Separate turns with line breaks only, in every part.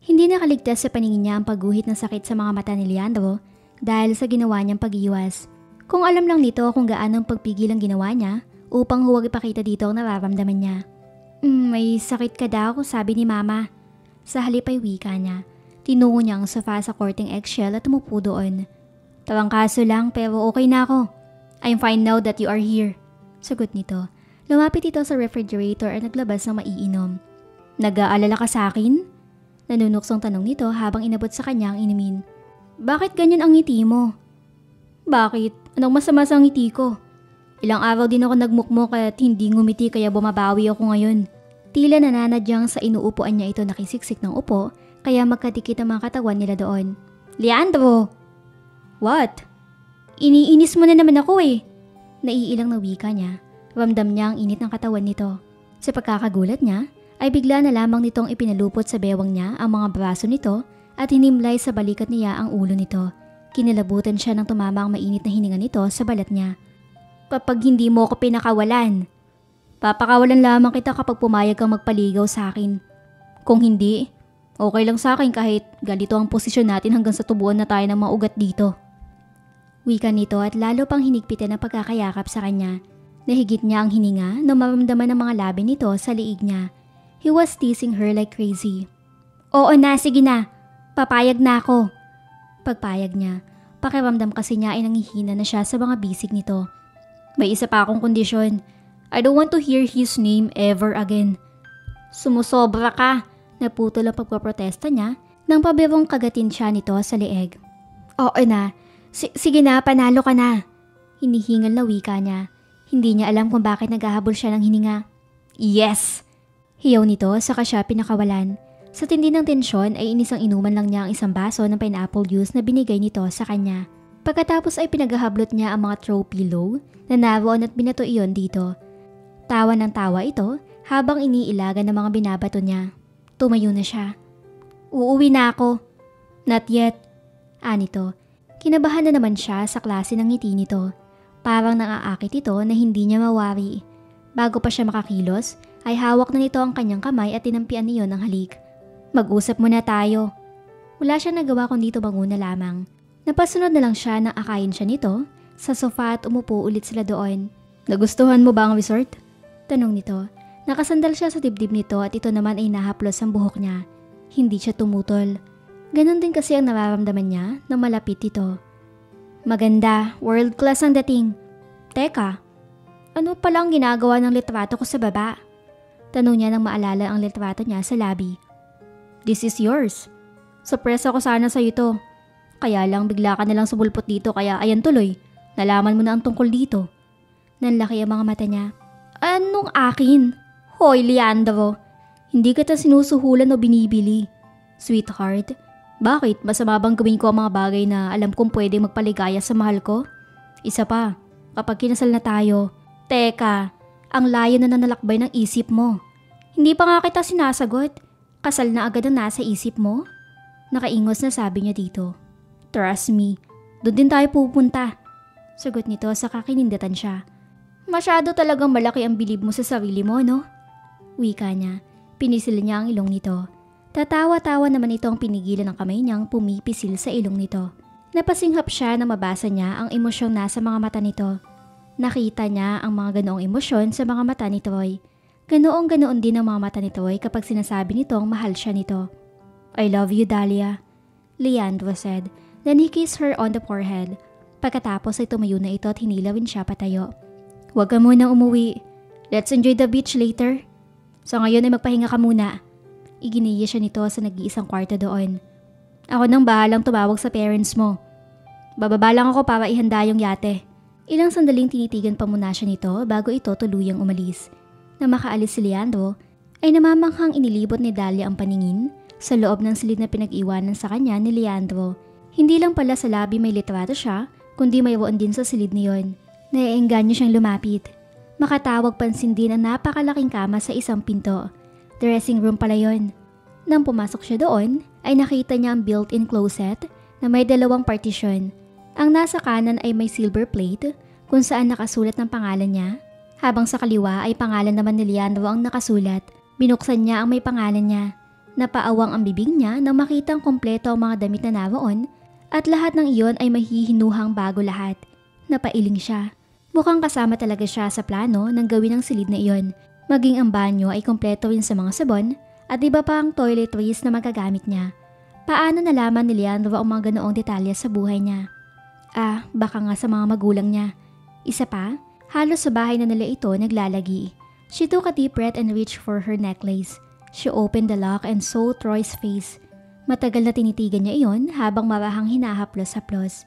Hindi nakaligtas sa paningin niya ang pagguhit ng sakit sa mga mata ni Leandro dahil sa ginawa niyang pag-iwas. Kung alam lang nito kung gaano ang pagpigil ang ginawa niya upang huwag ipakita dito ang nararamdaman niya. May sakit ka daw, sabi ni Mama. Sa halip ay wika niya. Tinungo niya ang sofa sa korteng eggshell at umupo doon. Tarangkaso lang pero okay na ako. I'm fine now that you are here. Sagot nito. Lumapit ito sa refrigerator at naglabas ng maiinom. Nag-aalala ka sa akin? Nanunuksong tanong nito habang inabot sa kanya ang inumin. Bakit ganyan ang ngiti mo? Bakit? Anong masama sa ngiti ko? Ilang araw din ako nagmukmok at hindi ngumiti kaya bumabawi ako ngayon. Tila nananadyang sa inuupuan niya ito nakisiksik ng upo kaya magkadikit ang mga katawan nila doon. Leandro! What? Iniinis mo na naman ako eh. Naiilang na wika niya. Ramdam niya ang init ng katawan nito. Sa pagkakagulat niya, ay bigla na lamang nitong ipinalupot sa bewang niya ang mga braso nito at hinimlay sa balikat niya ang ulo nito. Kinalabutan siya ng tumama ang mainit na hininga nito sa balat niya. Kapag hindi mo ako pinakawalan, papakawalan lamang kita kapag pumayag kang magpaligaw sa akin. Kung hindi, okay lang sa akin kahit ganito ang posisyon natin hanggang sa tubuan na tayo ng mga ugat dito. Wika nito at lalo pang hinigpitan ang pagkakayakap sa kanya. Nahigit niya ang hininga na maramdaman ng mga labi nito sa liig niya. He was teasing her like crazy. Oo na, sige na. Papayag na ako. Pagpayag niya, pakiramdam kasi niya ay nangihina na siya sa mga bisig nito. May isa pa akong kondisyon. I don't want to hear his name ever again. Sumusobra ka. Naputol ang pagpaprotesta niya nang pabirong kagatin siya nito sa leeg. Oo na. Sige na, panalo ka na. Hinihingal na wika niya. Hindi niya alam kung bakit naghahabol siya ng hininga. Yes! Hiyaw nito saka siya pinakawalan. Sa tindi ng tensyon ay inisang inuman lang niya ang isang baso ng pineapple juice na binigay nito sa kanya. Pagkatapos ay pinaghahablot niya ang mga throw pillow na naroon at binato iyon dito. Tawa ng tawa ito habang iniilagan ng mga binabato niya. Tumayo na siya. Uuwi na ako. Not yet. Anito. Kinabahan na naman siya sa klase ng ngiti nito. Parang naaakit ito na hindi niya mawari. Bago pa siya makakilos, ay hawak na nito ang kanyang kamay at tinampian niyo ng halik. Mag-usap muna tayo. Wala siya nagawa kundi tumango na lamang. Napasunod na lang siya nang akayin siya nito sa sofa at umupo ulit sila doon. Nagustuhan mo ba ang resort? Tanong nito. Nakasandal siya sa dibdib nito at ito naman ay nahaplos ang buhok niya. Hindi siya tumutol. Ganon din kasi ang nararamdaman niya na malapit ito. Maganda, world class ang dating. Teka, ano pala ang ginagawa ng litrato ko sa baba? Tanong niya nang maalala ang litrato niya sa labi. This is yours. Surpresa ko sana sa ito. Kaya lang bigla ka nalang sumulpot dito kaya ayan tuloy. Nalaman mo na ang tungkol dito. Nanlaki ang mga mata niya. Anong akin? Hoy Leandro, hindi kita sinusuhulan o binibili. Sweetheart, bakit masama bang gawin ko ang mga bagay na alam kong pwede magpaligaya sa mahal ko? Isa pa, kapag kinasal na tayo. Teka, ang layo na nanalakbay ng isip mo. Hindi pa nga kita sinasagot. Kasal na agad ang nasa isip mo? Nakaingos na sabi niya dito. Trust me, doon din tayo pupunta. Sagot nito sa kakinindatan siya. Masyado talagang malaki ang bilib mo sa sarili mo, no? Wika niya. Pinisil niya ang ilong nito. Tatawa-tawa naman ito ang pinigilan ng kamay niyang pumipisil sa ilong nito. Napasinghap siya na mabasa niya ang emosyong nasa mga mata nito. Nakita niya ang mga ganoong emosyon sa mga mata ni Troy. Ganoong-ganoon din ang mga mata ni Troy kapag sinasabi nitong mahal siya nito. I love you, Dahlia, Leandro said. Then he kissed her on the forehead. Pagkatapos ay tumayo na ito at hinilawin siya patayo. Huwag ka muna umuwi. Let's enjoy the beach later. So ngayon ay magpahinga ka muna. Iginiya siya nito sa nag-iisang kwarto doon. Ako nang bahalang tumawag sa parents mo. Bababa lang ako para ihanda yung yate. Ilang sandaling tinitigan pa muna siya nito bago ito tuluyang umalis. Na makaalis si Leandro, ay namamanghang inilibot ni Dahlia ang paningin sa loob ng silid na pinag-iwanan sa kanya ni Leandro. Hindi lang pala sa labi may litrato siya, kundi mayroon din sa silid niyon. Naiengganyo siyang lumapit. Makatawag pansin din ang napakalaking kama sa isang pinto. Dressing room pala yon. Nang pumasok siya doon, ay nakita niya ang built-in closet na may dalawang partition. Ang nasa kanan ay may silver plate kung saan nakasulat ng pangalan niya, habang sa kaliwa ay pangalan naman ni Leandro ang nakasulat. Binuksan niya ang may pangalan niya. Napaawang ang bibig niya nang makitang kompleto ang mga damit na naroon at lahat ng iyon ay mahihinuhang bago lahat. Napailing siya. Mukhang kasama talaga siya sa plano ng gawin ang silid na iyon. Maging ang banyo ay kompleto rin sa mga sabon at iba pa ang toiletries na magagamit niya. Paano nalaman ni Leandro ang mga ganoong detalye sa buhay niya? Baka nga sa mga magulang niya. Isa pa, halos sa bahay na nila ito naglalagi. She took a deep breath and reached for her necklace. She opened the lock and saw Troy's face. Matagal na tinitigan niya iyon habang marahang hinahaplos-haplos.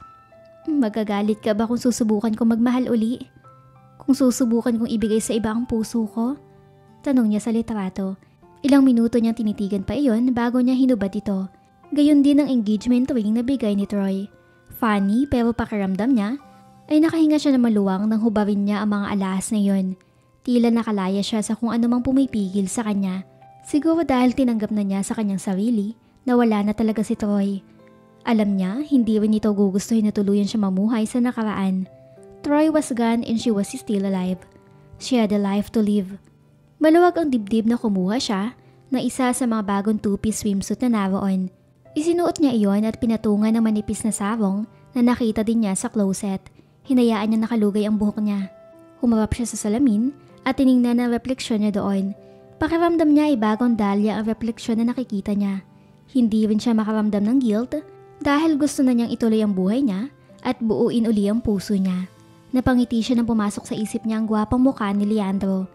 Magagalit ka ba kung susubukan kong magmahal uli? Kung susubukan kong ibigay sa iba ang puso ko? Tanong niya sa litrato. Ilang minuto niyang tinitigan pa iyon bago niya hinubad ito. Gayon din ang engagement ring na bigay ni Troy. Funny pero pakiramdam niya ay nakahinga siya na maluwang nang hubarin niya ang mga alahas na iyon. Tila nakalaya siya sa kung anumang pumipigil sa kanya. Siguro dahil tinanggap na niya sa kanyang sarili na wala na talaga si Troy. Alam niya, hindi rin ito gugustuhin na tuluyan siya mamuhay sa nakaraan. Troy was gone and she was still alive. She had a life to live. Maluwag ang dibdib na kumuha siya na isa sa mga bagong two-piece swimsuit na naroon. Isinuot niya iyon at pinatungan ng manipis na sarong na nakita din niya sa closet. Hinayaan niya nakalugay ang buhok niya. Humarap siya sa salamin at tiningnan ang refleksyon niya doon. Pakiramdam niya ay bagong dahlia ang refleksyon na nakikita niya. Hindi rin siya makaramdam ng guilt dahil gusto na niyang ituloy ang buhay niya at buuin uli ang puso niya. Napangiti siya nang pumasok sa isip niya ang gwapang mukha ni Leandro.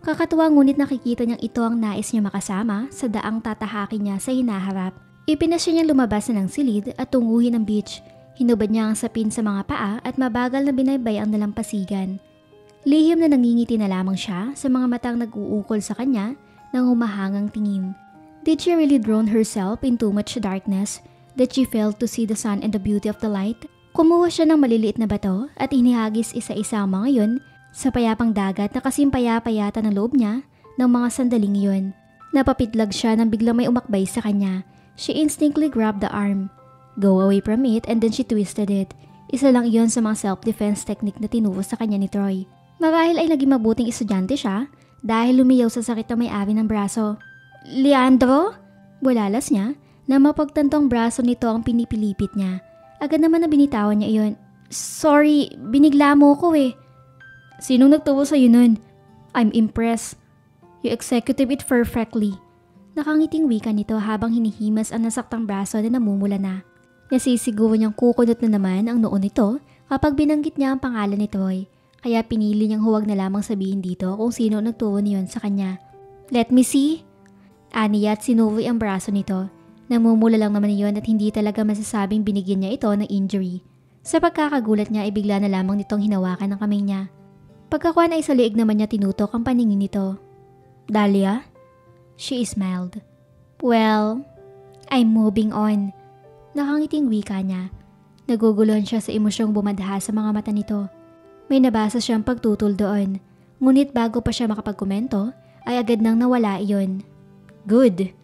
Kakatuwa ngunit nakikita niyang ito ang nais niya makasama sa daang tatahakin niya sa hinaharap. Ipinasya niyang lumabas na ng silid at tunguhin ang beach. Hinubad niya ang sapin sa mga paa at mabagal na binaybay ang nalampasigan. Lihim na nangingiti na lamang siya sa mga matang nag-uukol sa kanya ng humahangang tingin. Did she really drown herself in too much darkness that she failed to see the sun and the beauty of the light? Kumuha siya ng maliliit na bato at inihagis isa-isa ang mga yun sa payapang dagat na kasing payapa-yata ng loob niya ng mga sandaling yun. Napapitlag siya nang biglang may umakbay sa kanya. She instinctively grabbed the arm. Go away from it and then she twisted it. Isa lang iyon sa mga self-defense technique na tinuro sa kanya ni Troy. Marahil ay naging mabuting estudyante siya dahil lumiyaw sa sakit na may-ari ng braso. Leandro? Bulalas niya na mapagtantong braso nito ang pinipilipit niya. Agad naman na binitawan niya iyon. Sorry, binigla mo ko eh. Sinong nagturo sa'yo nun? I'm impressed. You executed it perfectly. Nakangiting wika nito habang hinihimas ang nasaktang braso na namumula na. Nasisiguro niyang kukunot na naman ang noon nito kapag binanggit niya ang pangalan ni Troy. Kaya pinili niyang huwag na lamang sabihin dito kung sino nagturo niyon sa kanya. Let me see. Aniya at sinuri ang braso nito. Namumula lang naman iyon at hindi talaga masasabing binigyan niya ito ng injury. Sa pagkakagulat niya ay bigla na lamang nitong hinawakan ng kamay niya. Pagkakuan ay sa liig naman niya tinutok ang paningin nito. Dahlia? She smiled. Well, I'm moving on. Nakangiting wika niya. Naguguluhan siya sa emosyong bumadha sa mga mata nito. May nabasa siyang pagtutol doon. Ngunit bago pa siya makapagkomento, ay agad nang nawala iyon. Good.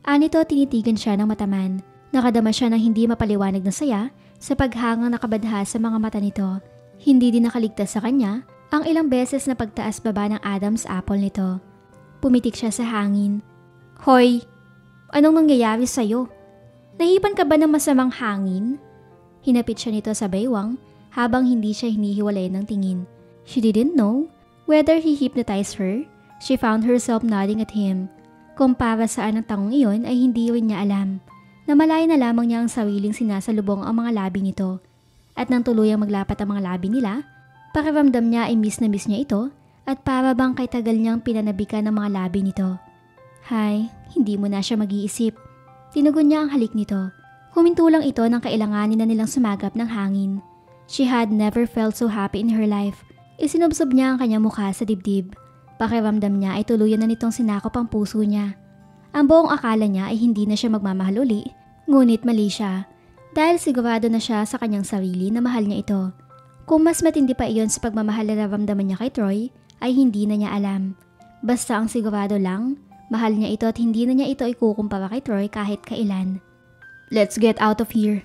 Anito tinitigan siya ng mataman. Nakadama siya ng hindi mapaliwanag na saya sa paghangang nakabadha sa mga mata nito. Hindi din nakaligtas sa kanya ang ilang beses na pagtaas baba ng Adam's apple nito. Pumitik siya sa hangin. Hoy, anong nangyayari sa'yo? Nahipan ka ba ng masamang hangin? Hinapit siya nito sa baywang habang hindi siya hinihiwalay ng tingin. She didn't know whether he hypnotized her. She found herself nodding at him. Kung para saan ang tangong iyon ay hindi rin niya alam. Namalayan na lamang niya ang sariling sinasalubong ang mga labi nito. At nang tuluyang maglapat ang mga labi nila, pakiramdam niya ay miss na miss niya ito at para bang kay tagal niyang pinanabikan ng mga labi nito. Hay, hindi mo na siya mag-iisip. Tinugon niya ang halik nito. Huminto lang ito nang kailanganin na nilang sumagap ng hangin. She had never felt so happy in her life. Isinubsob niya ang kanyang mukha sa dibdib. Pakiramdam niya ay tuluyan na nitong sinakop ang puso niya. Ang buong akala niya ay hindi na siya magmamahal uli, ngunit mali siya. Dahil sigurado na siya sa kanyang sarili na mahal niya ito. Kung mas matindi pa iyon sa pagmamahal na naramdaman niya kay Troy, ay hindi na niya alam. Basta ang sigurado lang, mahal niya ito at hindi na niya ito ikukumpara kay Troy kahit kailan. Let's get out of here.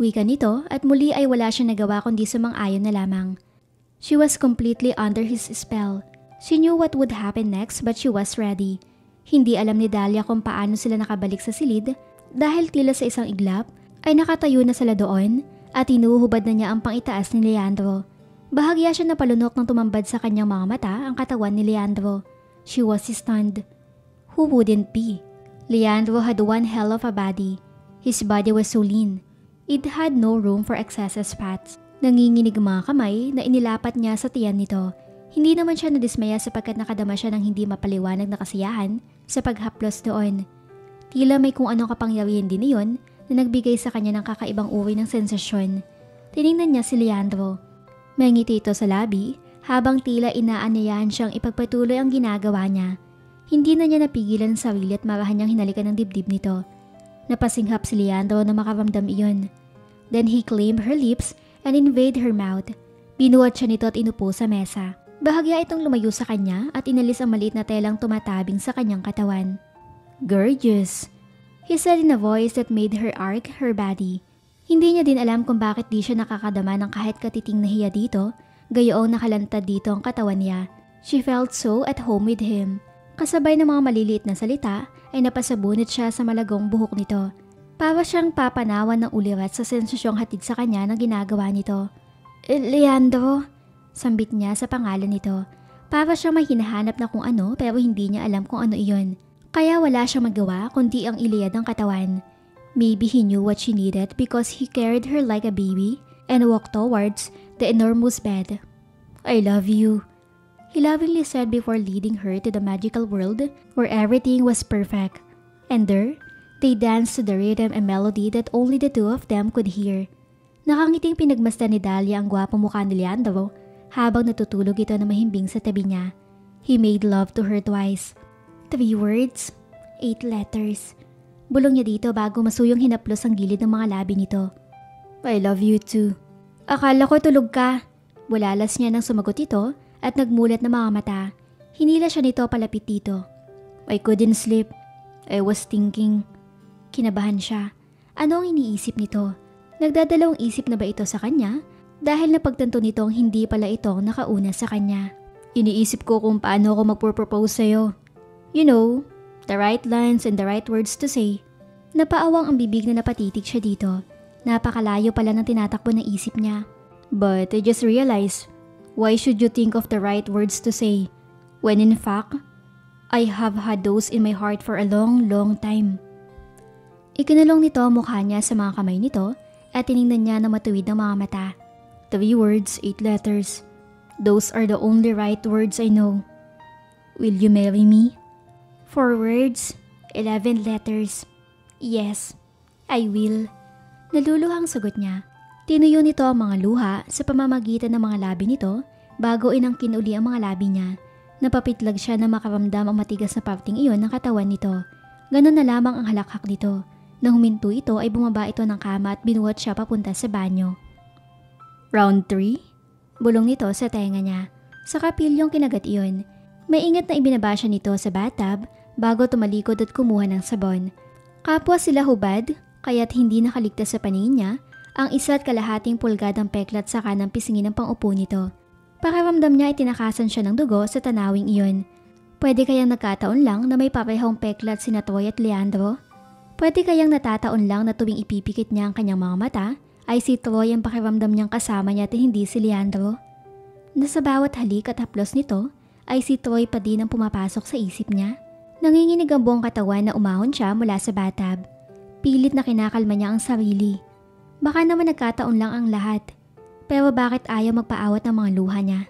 Wika nito at muli ay wala siya nagawa kundi sumang-ayon na lamang. She was completely under his spell. She knew what would happen next but she was ready. Hindi alam ni Dahlia kung paano sila nakabalik sa silid dahil tila sa isang iglap ay nakatayo na sila doon at inuhubad na niya ang pangitaas ni Leandro. Bahagya siya napalunok nang tumambad sa kanyang mga mata ang katawan ni Leandro. She was stunned. Who wouldn't be? Leandro had one hell of a body. His body was so lean. It had no room for excessive fats. Nanginginig ang mga kamay na inilapat niya sa tiyan nito. Hindi naman siya nadismaya sapagkat nakadama siya ng hindi mapaliwanag na kasiyahan sa paghaplos doon. Tila may kung anong kapangyarihan din iyon na nagbigay sa kanya ng kakaibang uri ng sensasyon. Tiningnan niya si Leandro. May ngiti ito sa labi habang tila inaanyayahan siyang ipagpatuloy ang ginagawa niya. Hindi na niya napigilan sa sarili at marahan niyang hinalikan ng dibdib nito. Napasinghap si Leandro na makaramdam iyon. Then he claimed her lips and invade her mouth. Binuhat siya nito at inupo sa mesa. Bahagya itong lumayo sa kanya at inalis ang maliit na telang tumatabing sa kanyang katawan. Gorgeous, he said in a voice that made her arc her body. Hindi niya din alam kung bakit di siya nakakadama ng kahit katiting na hiya dito, gayoong nakalantad dito ang katawan niya. She felt so at home with him. Kasabay ng mga maliliit na salita ay napasabunot siya sa malagong buhok nito. Para siyang papanawan ng ulirat sa sensasyong hatid sa kanya ng ginagawa nito. Leandro, sambit niya sa pangalan nito. Para siyang may hinahanap na kung ano pero hindi niya alam kung ano iyon. Kaya wala siyang magawa kundi ang iliyad ng katawan. Maybe he knew what she needed because he carried her like a baby and walked towards the enormous bed. I love you, he lovingly said before leading her to the magical world where everything was perfect. And there, they danced to the rhythm and melody that only the two of them could hear. Nakangiting pinagmasdan ni Dahlia ang gwapong mukha ni Leandro habang natutulog ito na mahimbing sa tabi niya. He made love to her twice. 3 words, 8 letters. Bulong niya dito bago masuyong hinaplos ang gilid ng mga labi nito. I love you too. Akala ko tulog ka. Bulalas niya nang sumagot ito at nagmulat ng mga mata. Hinila siya nito palapit dito. I couldn't sleep. I was thinking. Kinabahan siya. Ano ang iniisip nito? Nagdadalawang isip na ba ito sa kanya? Dahil napagtanto nitong hindi pala ito nakauna sa kanya. Iniisip ko kung paano ako magpropose sa'yo. You know, the right lines and the right words to say. Napaawang ang bibig na napatitig siya dito. Napakalayo pala ng tinatakbo ng isip niya. But I just realized, why should you think of the right words to say? When in fact, I have had those in my heart for a long, long time. Ikinulong nito ang mukha niya sa mga kamay nito at tiningnan niya na matuwid ng mga mata. 3 words, 8 letters. Those are the only right words I know. Will you marry me? 4 words, 11 letters. Yes, I will. Naluluhang sagot niya. Tinuyo nito ang mga luha sa pamamagitan ng mga labi nito bago inangkin uli ang mga labi niya. Napapitlag siya na makaramdam ang matigas na parting iyon ng katawan nito. Ganon na lamang ang halakhak nito. Nang huminto ito ay bumaba ito ng kama at binuhat siya papunta sa banyo. Round 3? Bulong nito sa tenga niya. Sa kapilyong kinagat iyon. May ingat na ibinaba siya nito sa bathtub bago tumalikod at kumuha ng sabon. Kapwa sila hubad, kaya't hindi nakaligtas sa paningin niya ang 1.5 pulgadang peklat sa kanang pisingin ng pang-upo nito. Pakiramdam niya ay tinakasan siya ng dugo sa tanawing iyon. Pwede kayang nagkataon lang na may parehong peklat sina Troy at Leandro? Pwede kayang natataon lang na tuwing ipipikit niya ang kanyang mga mata ay si Troy ang pakiramdam niyang kasama niya at hindi si Leandro? Nasa bawat halik at haplos nito ay si Troy pa din ang pumapasok sa isip niya. Nanginginig ang buong katawan na umahon siya mula sa bathtub. Pilit na kinakalma niya ang sarili. Baka naman nagkataon lang ang lahat. Pero bakit ayaw magpaawat ng mga luha niya?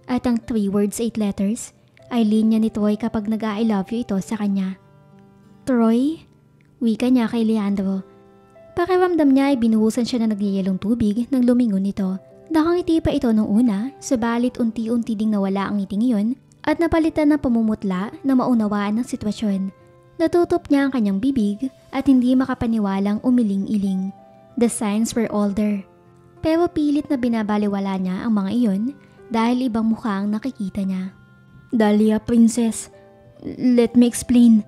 At ang 3 words, 8 letters ay linya ni Troy kapag nag-I love you ito sa kanya. Troy? Wika niya kay Leandro. Pakiramdam niya ay binuhusan siya ng nagyayalong tubig nang lumingon nito. Nakangiti pa ito nung una, subalit unti-unti ding nawala ang ngiting iyon at napalitan ng pamumutla na maunawaan ng sitwasyon. Natutop niya ang kanyang bibig at hindi makapaniwalang umiling-iling. The signs were all there. Pero pilit na binabaliwala niya ang mga iyon dahil ibang mukha ang nakikita niya. Dahlia, princess. Let me explain.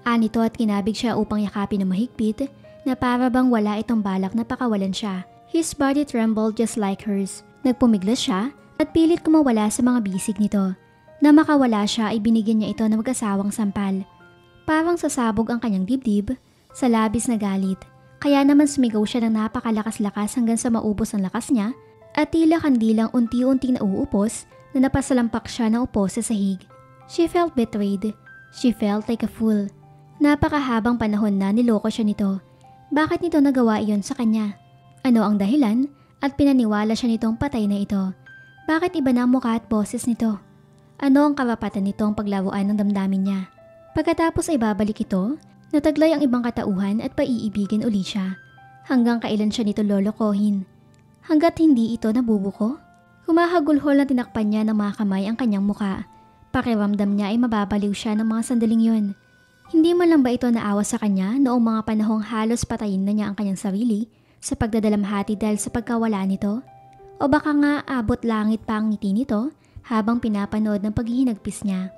Anito at kinabig siya upang yakapin ng mahigpit na para bang wala itong balak na pakawalan siya. His body trembled just like hers. Nagpumiglas siya at pilit kumawala sa mga bisig nito. Na makawala siya ay binigyan niya ito ng mag-asawang sampal. Parang sasabog ang kanyang dibdib sa labis na galit. Kaya naman sumigaw siya ng napakalakas-lakas hanggang sa maubos ang lakas niya at tila kandilang unti-unting nauupos na napasalampak siya ng upo sa sahig. She felt betrayed. She felt like a fool. Napakahabang panahon na niloko siya nito. Bakit nito nagawa iyon sa kanya? Ano ang dahilan at pinaniwala siya nitong patay na ito? Bakit iba na ang mukha at boses nito? Ano ang karapatan nitong paglaruan ng damdamin niya? Pagkatapos ay babalik ito, nataglay ang ibang katauhan at paiibigin uli siya. Hanggang kailan siya nito lolokohin? Hanggat hindi ito nabubuko? Humahagulhol na tinakpan niya ng mga kamay ang kanyang muka. Pakiramdam niya ay mababaliw siya ng mga sandaling yun. Hindi man lang ba ito naawa sa kanya noong mga panahong halos patayin na niya ang kanyang sarili sa pagdadalamhati dahil sa pagkawala nito? O baka nga abot langit pa ang ngiti nito habang pinapanood ng paghihinagpis niya?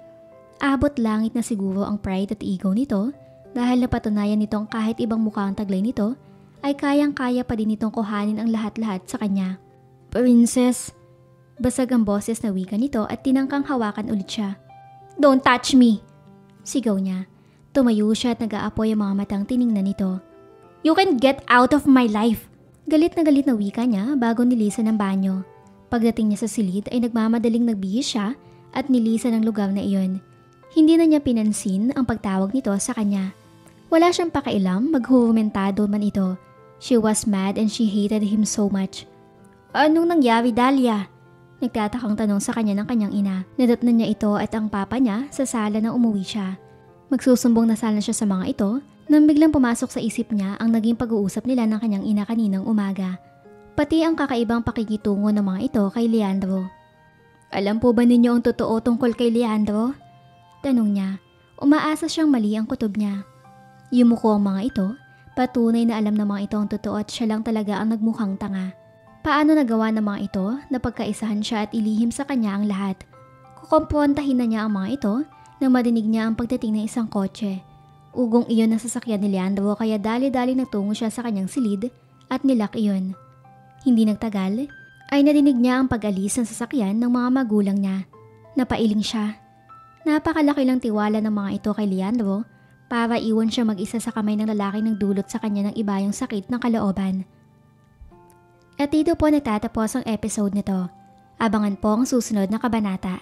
Abot langit na siguro ang pride at ego nito dahil napatunayan nitong kahit ibang mukha ang taglay nito ay kayang-kaya pa din nitong kuhanin ang lahat-lahat sa kanya. Princess! Basag ang boses na wika nito at tinangkang hawakan ulit siya. Don't touch me! Sigaw niya. Tumayo siya at nag-aapoy ang mga matang tiningnan nito. You can get out of my life! Galit na wika niya bago nilisan ng banyo. Pagdating niya sa silid ay nagmamadaling nagbihis siya at nilisan ang lugar na iyon. Hindi na niya pinansin ang pagtawag nito sa kanya. Wala siyang pakialam, maghurumentado man ito. She was mad and she hated him so much. Anong nangyari, Dahlia? Nagtatakang tanong sa kanya ng kanyang ina. Nadatnan niya ito at ang papa niya sa sala nang umuwi siya. Magsusumbong na sana siya sa mga ito nang biglang pumasok sa isip niya ang naging pag-uusap nila ng kanyang ina kaninang umaga. Pati ang kakaibang pakikitungo ng mga ito kay Leandro. Alam po ba ninyo ang totoo tungkol kay Leandro? Tanong niya. Umaasa siyang mali ang kutob niya. Yumuko ang mga ito. Patunay na alam ng mga ito ang totoo at siya lang talaga ang nagmukhang tanga. Paano nagawa ng mga ito na pagkaisahan siya at ilihim sa kanya ang lahat? Kukomprontahin na niya ang mga ito nang madinig niya ang pagdating ng isang kotse. Ugong iyon ang sasakyan ni Leandro kaya dali-dali nagtungo siya sa kanyang silid at nilak iyon. Hindi nagtagal ay nadinig niya ang pag-alis ng sasakyan ng mga magulang niya. Napailing siya. Napakalaki lang tiwala ng mga ito kay Leandro para iwan siya mag-isa sa kamay ng lalaki nang dulot sa kanya ng ibayang sakit ng kalooban. At dito po nagtatapos ang episode nito. Abangan po ang susunod na kabanata.